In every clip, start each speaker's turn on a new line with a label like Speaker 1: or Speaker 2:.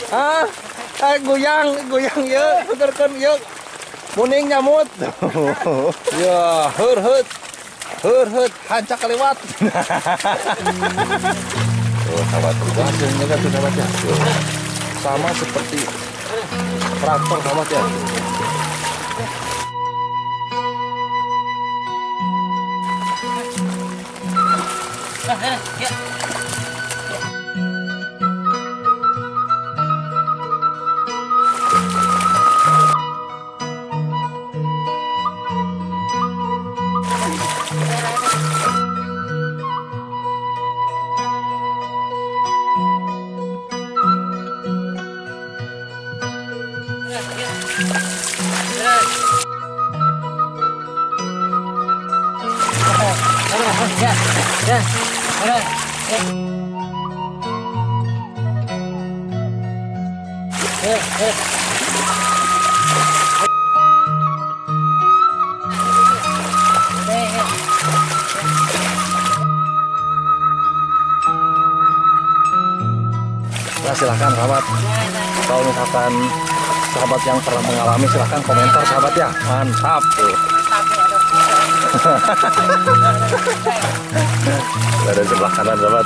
Speaker 1: Ah, goyang yuk, puterkan yuk. Muning nyamut. Ya, heur, hancak lewat. Tuh, sahabat, itu hasilnya kan tuh sahabat ya. Tuh. Sama seperti traktor sahabat ya. Nah, silahkan sahabat, kalau misalkan sahabat yang pernah mengalami silahkan komentar sahabat ya. Mantap tuh. Ada sebelah kanan sahabat.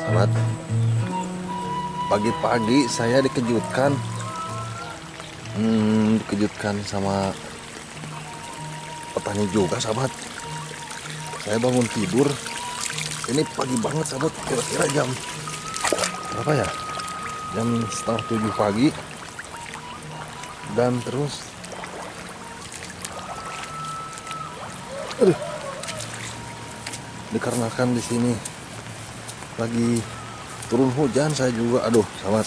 Speaker 1: Sahabat, pagi-pagi saya dikejutkan sama petani juga sahabat. Saya bangun tidur ini pagi banget sahabat, kira-kira jam berapa ya, jam 6:30 pagi, dan terus dikarenakan di sini lagi turun hujan, saya juga aduh sahabat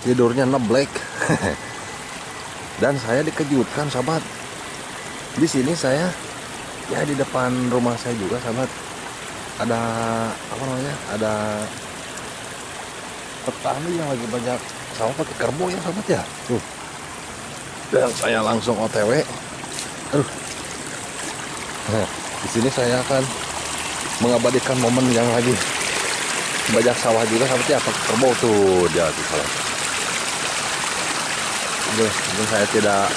Speaker 1: tidurnya neblek. Dan saya dikejutkan sahabat, di sini saya ya di depan rumah saya juga sahabat ada apa namanya, ada petani yang lagi banyak sawah pakai kerbau ya sahabat ya tuh. Dan saya langsung OTW. Aduh, nah, di sini saya akan mengabadikan momen yang lagi bajak sawah juga sahabat ya, pakai kerbau tuh dia tuh sahabat. Mungkin saya tidak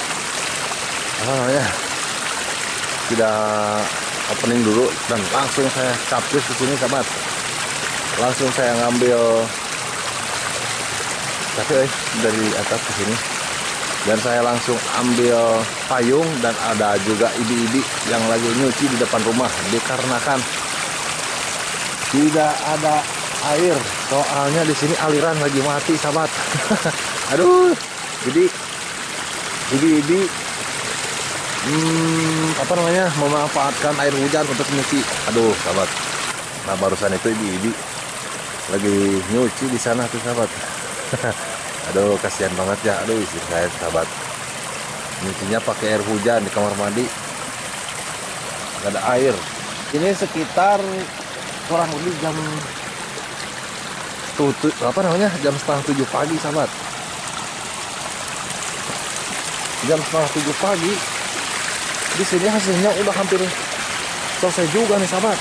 Speaker 1: apa namanya, tidak opening dulu dan langsung saya capcus ke sini sahabat. Langsung saya ngambil dari atas ke sini dan saya langsung ambil payung, dan ada juga ibi-ibi yang lagi nyuci di depan rumah dikarenakan tidak ada air, soalnya di sini aliran lagi mati sahabat. Aduh, jadi ibi-ibi apa namanya, memanfaatkan air hujan untuk nyuci. Aduh sahabat, nah barusan itu ibi-ibi lagi nyuci di sana tuh sahabat. Aduh kasihan banget ya. Aduh istri saya sahabat nyucinya pakai air hujan di kamar mandi, nggak ada air. Ini sekitar kurang lebih jam apa namanya, jam 6:30 pagi sahabat. Jam 6:30 pagi di sini hasilnya udah hampir selesai juga nih sahabat.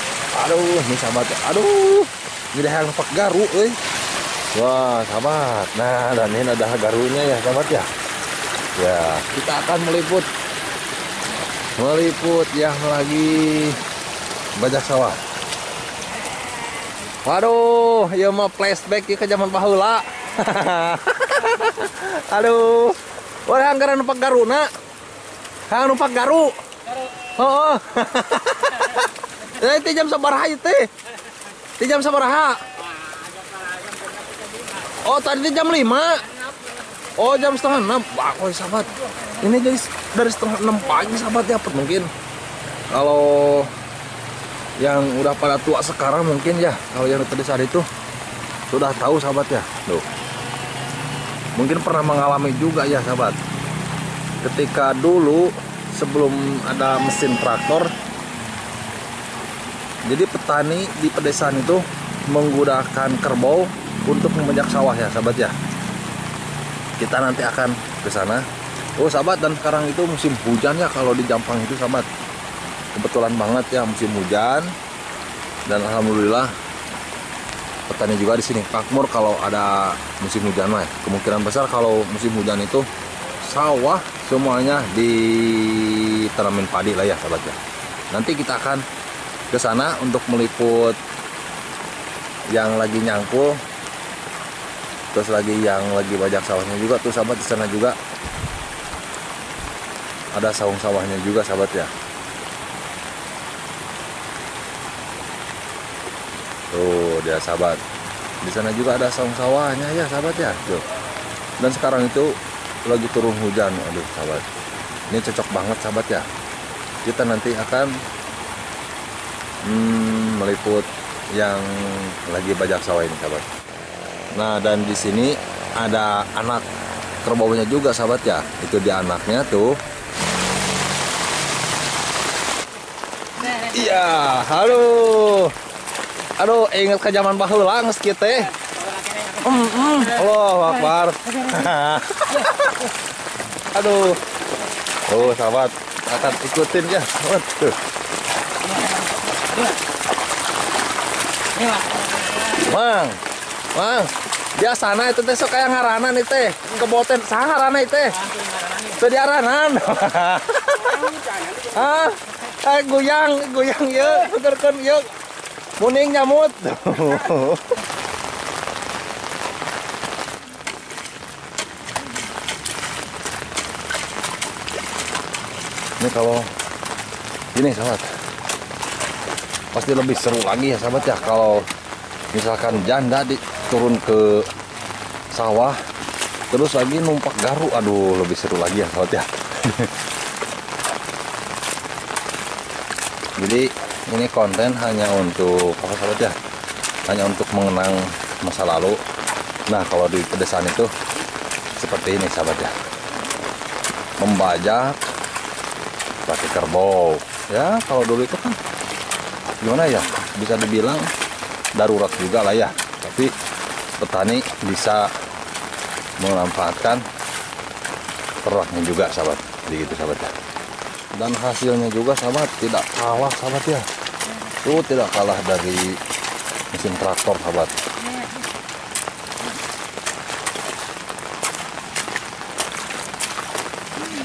Speaker 1: Aduh nih sahabat, aduh ini dah yang pak garu wah sahabat. Nah dan ini ada garunya ya sahabat ya. Ya kita akan meliput yang lagi bajak sawah. Waduh, ya mah flashback ya ke zaman baheula. Aduh, wah anggaran numpak garuna. Hang numpak garu. Heeh. Itu jam sabaraha ieu teh? Di jam sabaraha? Oh, tadi jam 5. Oh, jam setengah 6. Wah, kok sahabat. Ini jadi dari setengah 6 pagi sahabat ya, mungkin. Kalau yang udah pada tua sekarang mungkin ya, kalau yang tadi saat itu sudah tahu sahabat ya. Tuh. mungkin pernah mengalami juga ya sahabat. Ketika dulu sebelum ada mesin traktor, jadi petani di pedesaan itu menggunakan kerbau untuk membajak sawah ya sahabat ya. Kita nanti akan ke sana. Oh sahabat, dan sekarang itu musim hujan ya kalau di Jampang itu sahabat. Kebetulan banget ya musim hujan, dan alhamdulillah petani juga di sini makmur kalau ada musim hujan lah. Kemungkinan besar kalau musim hujan itu sawah semuanya ditanamin padi lah ya sahabat ya. Nanti kita akan ke sana untuk meliput yang lagi nyangkul, terus lagi yang lagi bajak sawahnya juga tuh sahabat. Di sana juga ada saung sawahnya juga sahabat ya. Tuh dia sahabat, di sana juga ada saung sawahnya ya sahabat ya. Tuh. Dan sekarang itu lagi turun hujan, aduh sahabat, ini cocok banget sahabat ya. Kita nanti akan meliput yang lagi bajak sawah ini sahabat. Nah, dan di sini ada anak kerbaunya juga sahabat ya. Itu dia anaknya tuh. Iya, halo. Aduh, ingat ke zaman baheula geus kieu teh. Allahu Akbar. Aduh. Oh, sahabat, akan ikutin ya, sahabat. Tuh. Mang, biasana itu teh sok kayak ngaranan itu teh, keboten saha ngaranna itu teh? Teu diaranan. Hah? Goyang yeuh, puterkeun yeuh. Muning nyamut. Ini kalau ini sahabat, pasti lebih seru lagi ya sahabat ya kalau misalkan janda turun ke sawah terus lagi numpak garu. Aduh, lebih seru lagi ya sahabat ya. Jadi ini konten hanya untuk apa sahabat ya, hanya untuk mengenang masa lalu. Nah, kalau di pedesaan itu seperti ini sahabat ya, membajak pakai kerbau ya. Kalau dulu itu kan gimana ya, bisa dibilang darurat juga lah ya, tapi petani bisa memanfaatkan terraknya juga sahabat, begitu sahabat ya. Dan hasilnya juga sahabat tidak kalah sahabat ya, tuh tidak kalah dari mesin traktor sahabat.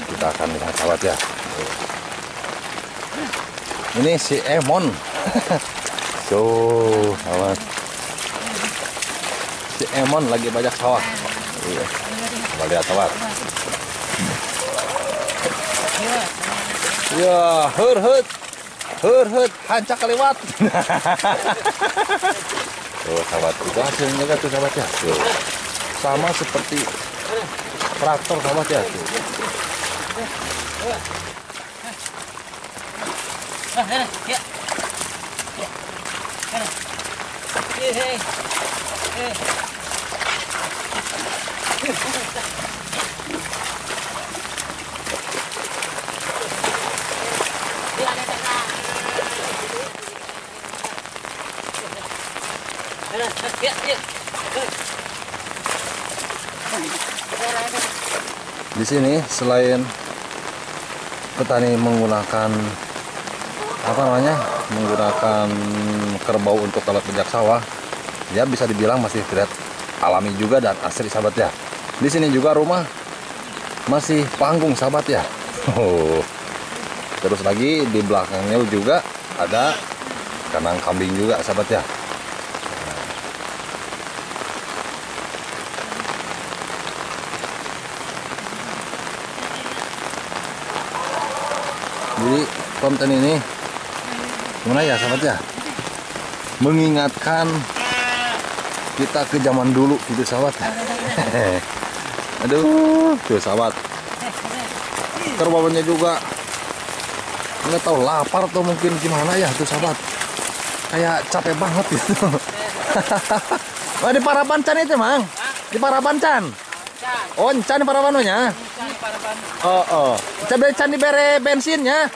Speaker 1: Kita akan lihat sahabat ya. Ini si Emon. Tuh sahabat, si Emon lagi bajak sawah. Coba lihat sahabat. Ya, hurhut, hancak keliwat. Tuh sahabat, itu hasilnya juga tuh sahabat ya. Tuh. Sama seperti traktor sahabat ya. Tuh. Di sini selain petani menggunakan menggunakan kerbau untuk alat bajak sawah, ya bisa dibilang masih terlihat alami juga dan asri sahabat ya. Di sini juga rumah masih panggung sahabat ya. Terus lagi di belakangnya juga ada kandang kambing juga sahabat ya. Jadi konten ini gimana ya sahabat ya, mengingatkan kita ke zaman dulu gitu sahabat. Aduh, tuh sahabat, kerbaunya juga nggak tahu lapar atau mungkin gimana ya tuh sahabat, kayak capek banget gitu. Di Parabancan itu mang, di Parabancan. Oh, encan para panonya. Oh. Can dibere bensinnya.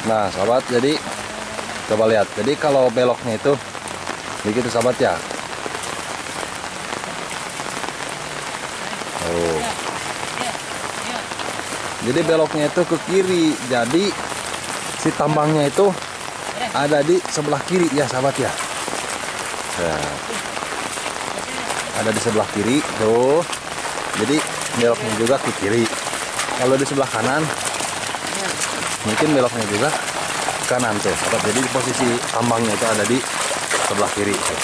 Speaker 1: Nah, sahabat, jadi coba lihat. Jadi kalau beloknya itu begitu, sahabat ya. Oh. Jadi beloknya itu ke kiri. Jadi si tambangnya itu ada di sebelah kiri ya, sahabat ya. Nah, ada di sebelah kiri tuh. Jadi beloknya juga ke kiri. Kalau di sebelah kanan mungkin beloknya juga ke kanan tuh, sahabat. Jadi posisi tambangnya itu ada di sebelah kiri tuh.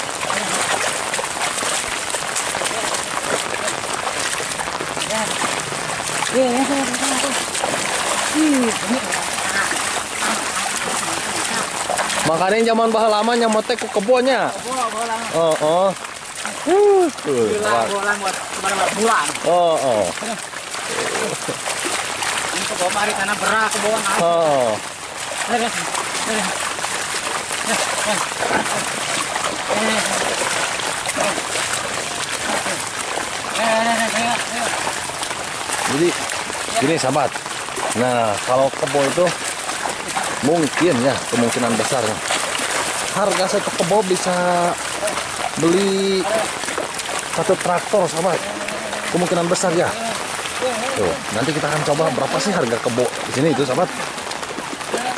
Speaker 1: Makanya zaman bahala lama nyamotek ke kebunnya. Oh. Oh.
Speaker 2: Ini ke bawah mari tanah berak ke bawah.
Speaker 1: Oh. Jadi gini, sahabat. Nah, kalau kebo itu mungkin ya, kemungkinan besarnya harga satu kebo bisa beli satu traktor, sahabat. Kemungkinan besar ya. Tuh, nanti kita akan coba berapa sih harga kebo di sini itu, sahabat.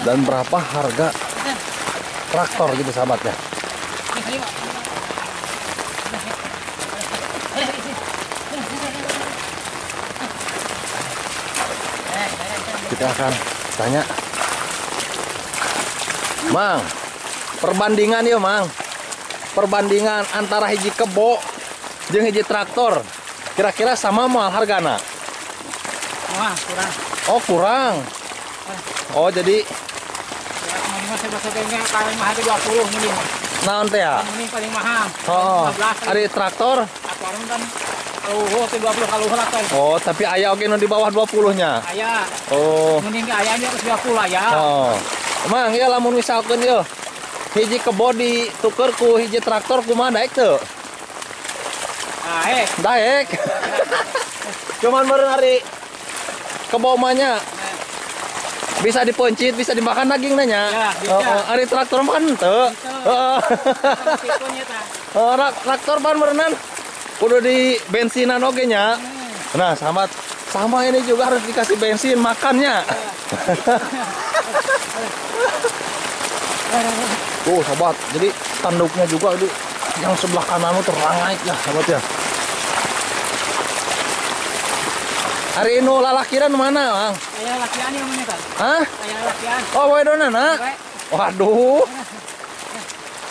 Speaker 1: Dan berapa harga traktor gitu, sahabat ya. Kita akan tanya, Mang, perbandingan ya, Mang. Perbandingan antara hiji kebo jeung hiji traktor. Kira-kira sama mal hargana?
Speaker 2: Wah, kurang.
Speaker 1: Oh, kurang. Oh, jadi
Speaker 2: Ini saya masuk ke paling mahal 20 ini.
Speaker 1: naon teh ya?
Speaker 2: Ini paling mahal.
Speaker 1: Oh,
Speaker 2: 15.
Speaker 1: ari traktor.
Speaker 2: Sekarang kan kalau 20 kalau lah kan.
Speaker 1: Oh, tapi aya oge nu di bawah 20-nya.
Speaker 2: Aya.
Speaker 1: Oh.
Speaker 2: Mending ke ayahnya ke 20 ya.
Speaker 1: Oh. Mang, ya lamun misalkeun ieu hiji kebo dituker ku hiji traktor kumaha daek teu? Daek. Cuman meureun ari kebo manya bisa dipencit, bisa dimakan daging nanya.
Speaker 2: Ya, bisa.
Speaker 1: Ari traktor mah kan henteu. Heeh. Traktor pan meureunnan kudu di bensinan oge nya. Nah, sahabat, sama ini juga harus dikasih bensin makannya. Tuh, sahabat, jadi tanduknya juga itu yang sebelah kanan itu rangai ya, sahabat ya. Hari ini lalakiran mana, Bang?
Speaker 2: Ayah lakian yang mana kan?
Speaker 1: Hah?
Speaker 2: Ayah lakian.
Speaker 1: Oh, wedona na? Waduh.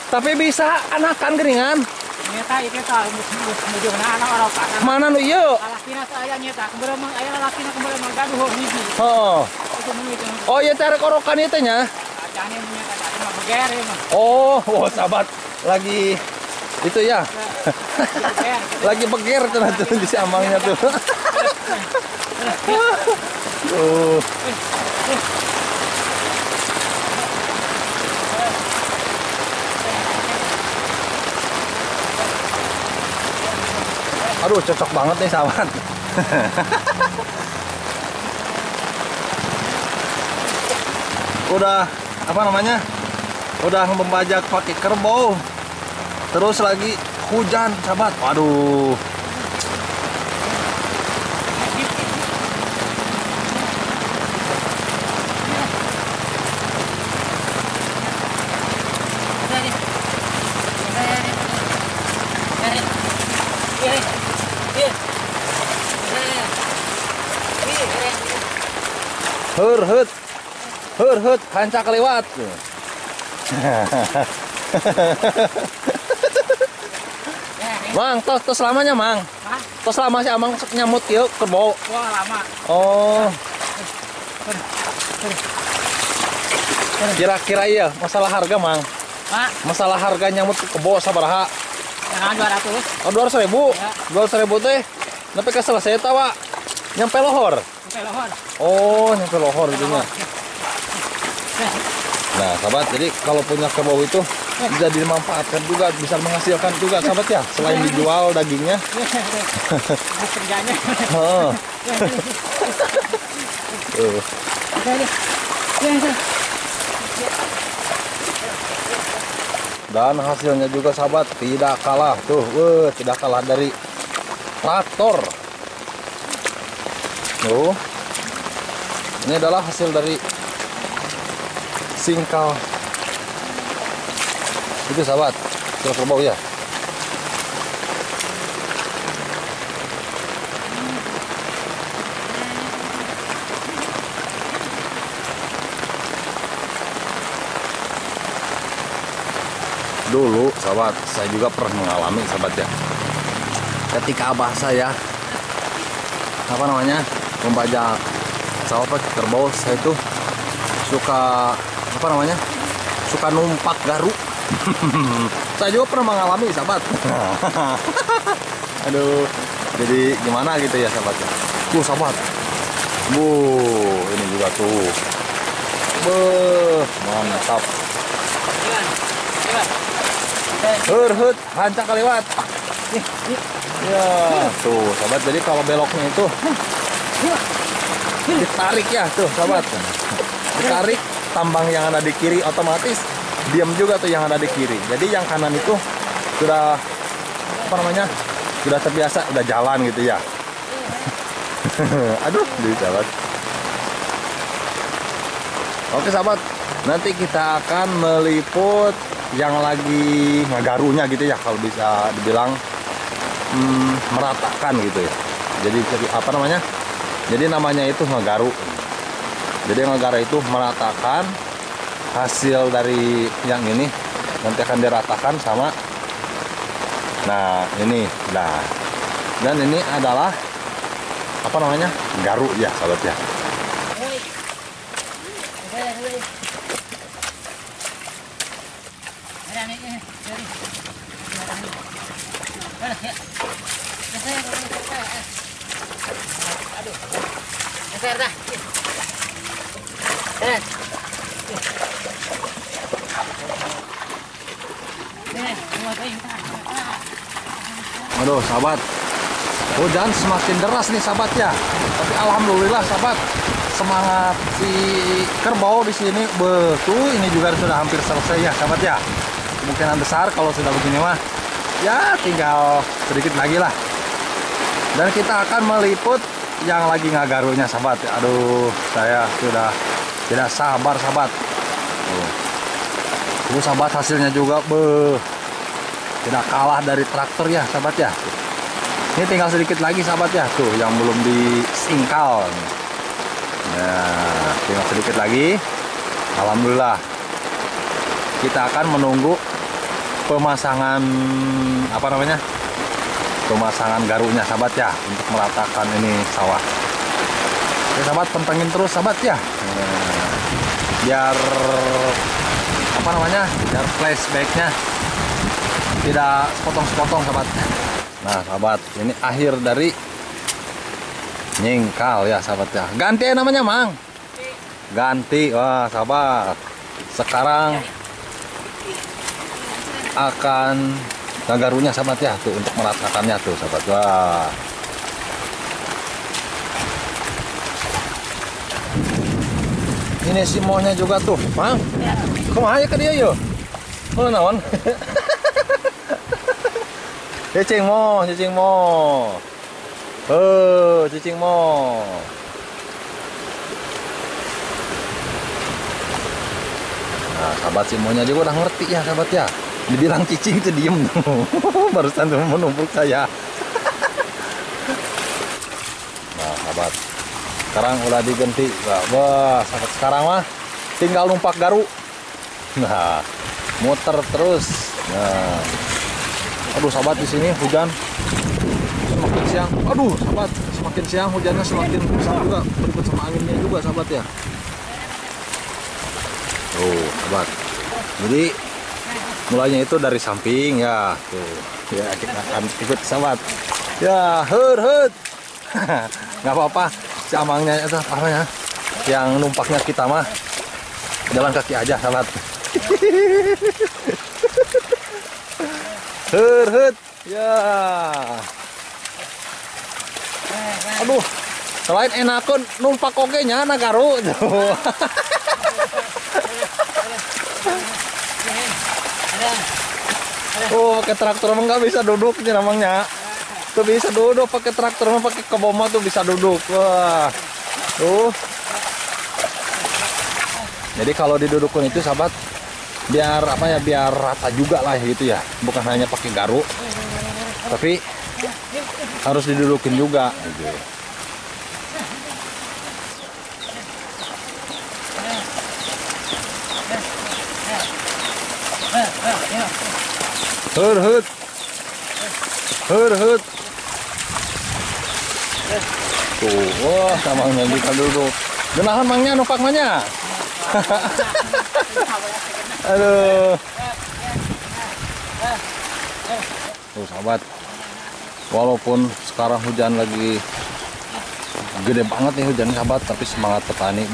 Speaker 1: Tapi bisa anakan geringan.
Speaker 2: Nyata itu tak mujurna anak orang kan.
Speaker 1: Mana nu ieu?
Speaker 2: Lalakina saya nyata, kemudian ayah lalakina kemudian gaduh hiji.
Speaker 1: Oh.
Speaker 2: Itu menit.
Speaker 1: Oh, iya cara korokan itu nya.
Speaker 2: Ajane menyata tadi mah beger ya mah.
Speaker 1: Oh, sahabat lagi itu ya. Lagi beger tuh di si amangnya tuh. Aduh, cocok banget nih, sahabat. Udah apa namanya? Udah membajak pakai kerbau. Terus lagi hujan, sahabat. Waduh. Heur, hancak lewat. Mang, tos lamanya, Mang. Tos lama sih Amang nyamut kieu kerbau.
Speaker 2: Wah, lama.
Speaker 1: Oh. Kira-kira iya masalah harga, Mang.
Speaker 2: Pak,
Speaker 1: Masalah harga nyamut kebo sabaraha?
Speaker 2: jangan 200.
Speaker 1: Oh, 200.000.
Speaker 2: Ya.
Speaker 1: 200.000 teh. Nepi ka selesai eta, Pak. Nyampe lohor.
Speaker 2: Sampai lohor.
Speaker 1: Oh, nyampe lohor gitu nya. Nah, sahabat, jadi kalau punya kerbau itu bisa dimanfaatkan juga, bisa menghasilkan juga, sahabat ya. Selain dijual dagingnya.
Speaker 2: Kerjanya.
Speaker 1: Oh. Tuh. Dan hasilnya juga, sahabat, tidak kalah tuh, tidak kalah dari traktor. Tuh. Ini adalah hasil dari singkal itu, sahabat, hasil kerbau ya. Dulu, sahabat, saya juga pernah mengalami, sahabat ya. Ketika abah saya membajak sahabat kerbau, saya itu suka suka numpak garu. Saya juga pernah mengalami, sahabat. Aduh, jadi gimana gitu ya, sahabat ya. Tuh, sahabat, ini juga tuh, mantap. Hurhut, hancak kelewat. Ya, tuh, sahabat. Jadi kalau beloknya itu ditarik ya, tuh, sahabat. Ditarik, tambang yang ada di kiri otomatis diam juga tuh yang ada di kiri. Jadi yang kanan itu sudah sudah terbiasa, udah jalan gitu ya. Aduh, jadi sahabat. Oke, sahabat. Nanti kita akan meliput yang lagi ngagarunya gitu ya, kalau bisa dibilang meratakan gitu ya. Jadi jadi namanya itu ngagaru. Jadi ngagaru itu meratakan hasil dari yang ini, nanti akan diratakan sama, nah ini, nah, dan ini adalah garu ya, sahabat ya. Aduh, sahabat, hujan semakin deras nih, sahabat ya. Tapi alhamdulillah, sahabat, semangat si kerbau di sini betul. Ini juga sudah hampir selesai ya, sahabat ya. Kemungkinan besar kalau sudah begini mah, ya tinggal sedikit lagi lah. Dan kita akan meliput yang lagi ngagarunya, sahabat. Aduh, saya sudah tidak sabar, sahabat. Tuh, sahabat, hasilnya juga tidak kalah dari traktor ya, sahabat ya. Ini tinggal sedikit lagi, sahabat ya. Tuh, yang belum disingkal. Nah, tinggal sedikit lagi. Alhamdulillah. Kita akan menunggu pemasangan pemasangan garunya, sahabat ya, untuk meratakan ini sawah. Oke, sahabat, pantengin terus, sahabat ya. Biar biar flashbacknya tidak sepotong-sepotong, sahabat. Nah, sahabat, ini akhir dari nyingkal ya, sahabat ya. Ganti namanya, Mang. Ganti. Wah, sahabat, sekarang akan ngagarunya, sahabat ya, tuh, untuk meratakannya tuh, sahabat. Wah, ini si mohnya juga tuh, Mang. Kumaha ke dia yo? Oh, naon? Cicing mo. Cicing mo. Nah, sahabat, si mohnya juga udah ngerti ya, sahabat ya. Dibilang cicing itu diem tuh. Barusan tuh menumpuk saya. Nah, sahabat, sekarang udah diganti. Wah, sahabat, sekarang mah tinggal numpak garu. Nah, muter terus. Nah, aduh, sahabat, di sini hujan semakin siang. Aduh, sahabat, semakin siang hujannya semakin besar juga, berikut sama anginnya juga, sahabat ya. Tuh, sahabat. Jadi mulainya itu dari samping ya. Tuh, ya, kita akan ikut, sahabat. Ya, hurt. Nggak apa-apa, si amangnya itu yang numpaknya kita mah Jalan kaki aja, sahabat. Hut. Ya. Aduh. Selain enakun numpak oge nya nagaru. Oh, pakai traktor emang nggak bisa duduk nih namanya. Tuh bisa duduk pakai traktor, emang pakai keboma tuh bisa duduk. Wah. Tuh. Jadi kalau didudukin itu sahabat, biar apa ya, biar rata juga lah gitu ya. Bukan hanya pakai garu, tapi harus didudukin juga gitu. Hut. Tuh, wah, samangnya kita duduk. Genahan mangnya numpak mangnya. Aduh. Tuh sahabat, walaupun sekarang hujan lagi gede banget nih hujan sahabat, tapi semangat petani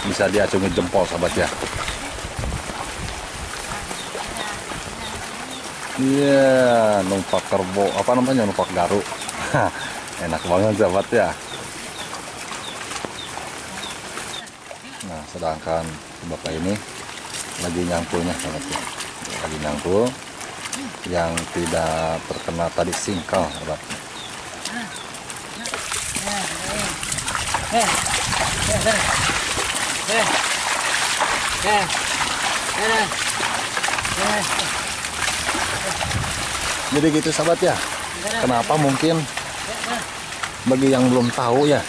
Speaker 1: bisa diacungi jempol sahabat ya. Iya, numpak kerbau, apa namanya, numpak garu. Enak banget sahabat ya. Nah, sedangkan bapak ini lagi nyangkulnya sahabat ya. Lagi nyangkul yang tidak terkena tadi singkal sahabat. Jadi gitu sahabat ya. Kenapa mungkin bagi yang belum tahu ya.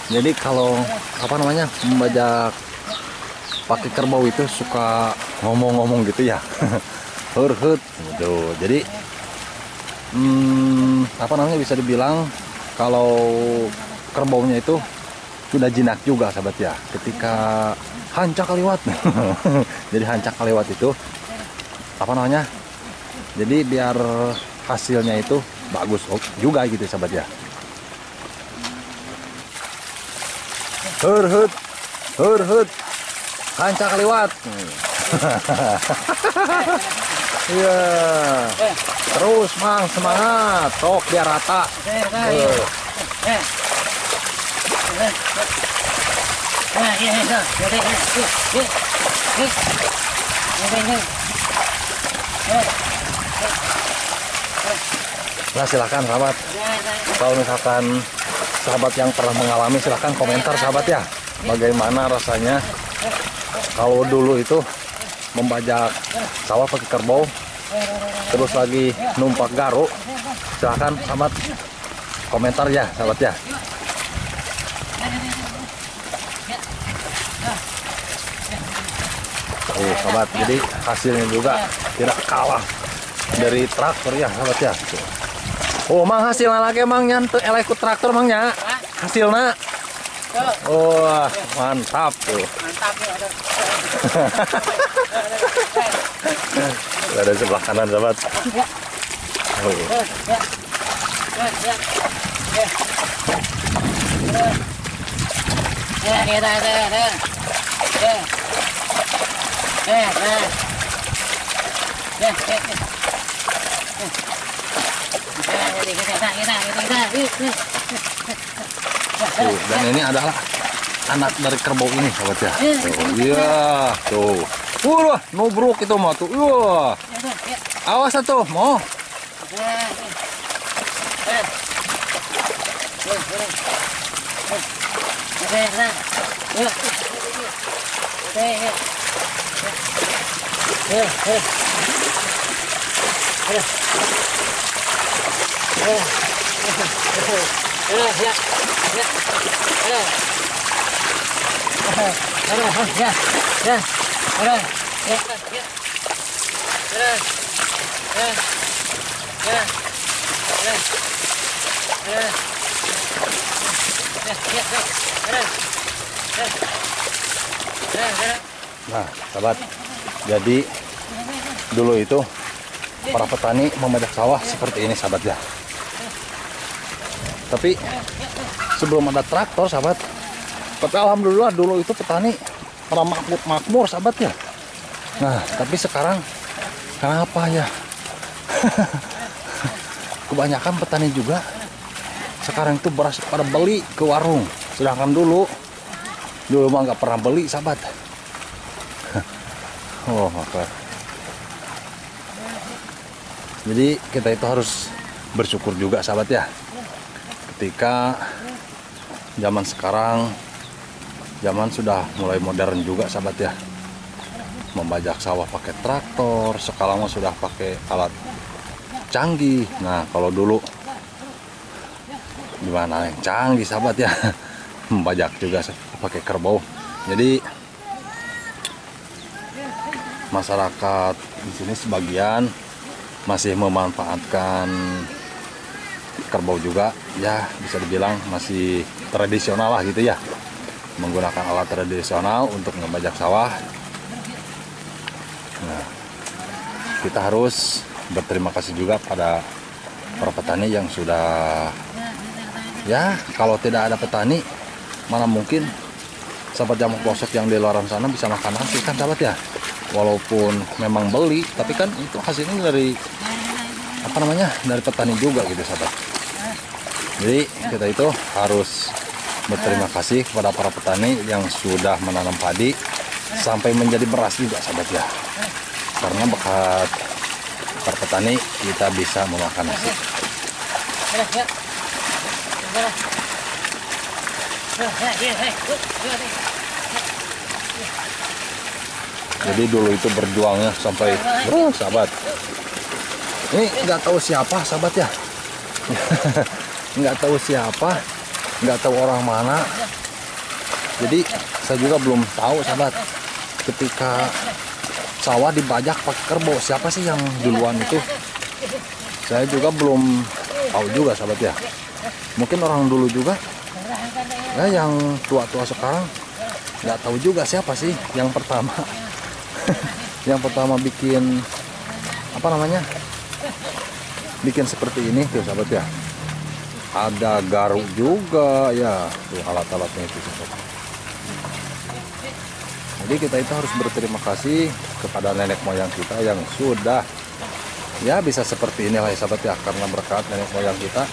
Speaker 1: Jadi kalau apa namanya, membajak pakai kerbau itu suka ngomong-ngomong gitu ya. Hut gitu. Jadi apa namanya, bisa dibilang kalau kerbaunya itu sudah jinak juga sahabat ya. Ketika hancak kaliwat. Jadi hancak kaliwat itu apa namanya? Jadi biar hasilnya itu bagus juga gitu sahabat ya. Hut. Hancak kaliwat. Iya. Terus Mang, semangat. Sok biar rata. Nah, silakan sahabat. Kalau misalkan sahabat yang pernah mengalami, silahkan komentar sahabat ya. Bagaimana rasanya kalau dulu itu membajak sawah pakai kerbau, terus lagi numpak garu. Silahkan sahabat komentar ya sahabat ya. Oh sahabat, jadi hasilnya juga tidak kalah dari traktor ya sahabat ya. Oh mang, hasilnya lagi mang nyantu elekut traktor mangnya hasilnya. Oh mantap tuh. Ada sebelah kanan sahabat. Oh. Dan ini adalah anak dari kerbau ini sahabat ya. Iya tuh. Wah, nubruk itu mah tuh. Wah. Awas tuh, mau. Nah, sahabat, jadi dulu itu para petani membajak sawah seperti ini sahabat ya. Tapi sebelum ada traktor sahabat, tapi alhamdulillah dulu itu petani pada makmur sahabat ya. Nah tapi sekarang kenapa ya? Kebanyakan petani juga sekarang itu beras pada beli ke warung, sedangkan dulu mah nggak pernah beli sahabat. Oh oke. Jadi kita itu harus bersyukur juga sahabat ya, ketika zaman sekarang zaman sudah mulai modern juga sahabat ya, membajak sawah pakai traktor, sekarang sudah pakai alat canggih. Nah kalau dulu gimana yang canggih sahabat ya, membajak juga pakai kerbau. Jadi masyarakat di sini sebagian masih memanfaatkan kerbau juga ya, bisa dibilang masih tradisional lah gitu ya, menggunakan alat tradisional untuk membajak sawah. Nah, kita harus berterima kasih juga pada para petani yang sudah ya, kalau tidak ada petani mana mungkin sahabat Jamak Pelosok yang di luar sana bisa makan nasi kan sahabat ya. Walaupun memang beli, tapi kan itu hasilnya dari apa namanya, dari petani juga gitu sahabat. Jadi kita itu harus berterima kasih kepada para petani yang sudah menanam padi sampai menjadi beras juga sahabat ya, karena berkat para petani kita bisa memakan nasi. Jadi dulu itu berjuangnya sampai sahabat. Ini nggak tahu siapa sahabat ya. Nggak tahu siapa, nggak tahu orang mana. Jadi saya juga belum tahu sahabat, ketika sawah dibajak pakai kerbau, siapa sih yang duluan itu? Saya juga belum tahu juga sahabat ya. Mungkin orang dulu juga ya, yang tua-tua sekarang nggak tahu juga siapa sih yang pertama. Yang pertama bikin apa namanya, bikin seperti ini tuh sahabat ya. Ada garuk juga ya, tuh alat-alatnya itu sahabat. Jadi kita itu harus berterima kasih kepada nenek moyang kita yang sudah ya bisa seperti inilah ya sahabat ya, karena berkat nenek moyang kita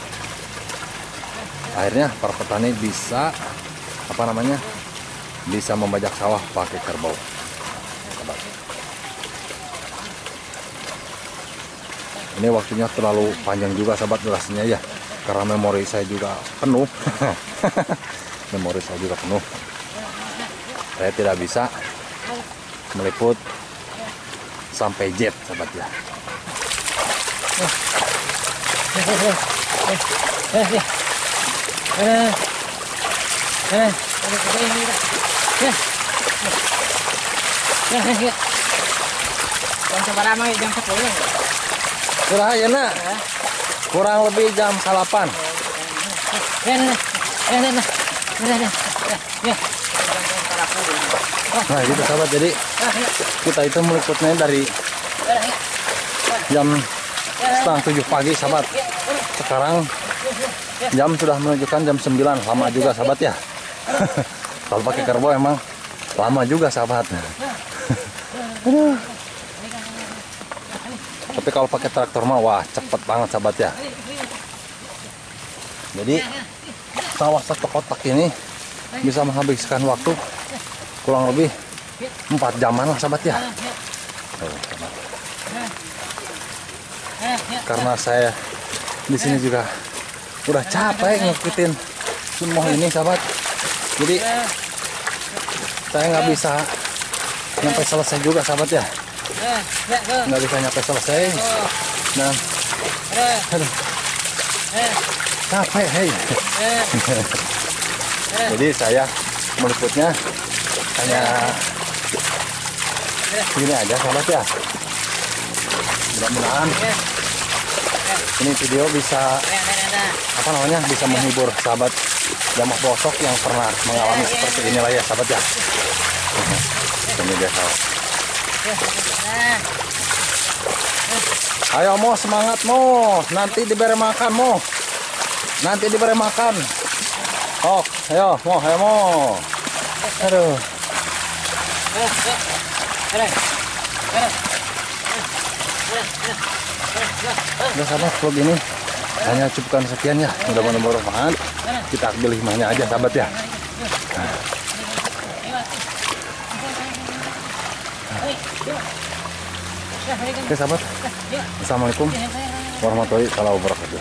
Speaker 1: akhirnya para petani bisa apa namanya, bisa membajak sawah pakai kerbau. Ini waktunya terlalu panjang juga sahabat durasinya ya, karena memori saya juga penuh. Memori saya juga penuh. Saya tidak bisa meliput sampai Z sahabat ya.
Speaker 2: Jam seberapa jam 10?
Speaker 1: Kurang kurang lebih jam 8. Nah gitu sahabat, jadi kita itu meliputnya dari jam setengah 7 pagi sahabat. Sekarang jam sudah menunjukkan jam 9, lama juga sahabat ya. Kalau pakai kerbau emang lama juga sahabat. Tapi kalau pakai traktor mah wah cepet banget sahabat ya. Jadi sawah satu kotak ini bisa menghabiskan waktu kurang lebih 4 jaman lah sahabat ya. Sahabat. Karena saya di sini juga udah capek ngikutin semua ini sahabat. Jadi saya nggak bisa sampai selesai juga sahabat ya. Nggak bisa nyampe selesai dan aduh, capek hei. Jadi saya meliputnya hanya begini aja sahabat ya. Mudah-mudahan ini video bisa apa namanya, bisa menghibur sahabat Jamak Pelosok yang pernah mengalami seperti inilah ya sahabat ya. Ini dia sahabat. Ayo Mo, semangat Mo, nanti diberi makan Mo, nanti diberi makan. Oh, ayo Mo, ayo Mo. Aduh. Udah sahabat, vlog ini hanya cukupkan sekian ya. Mudah-mudahan bermanfaat. Kita ambil hikmahnya aja sahabat ya. Oke sahabat, assalamualaikum warahmatullahi wabarakatuh.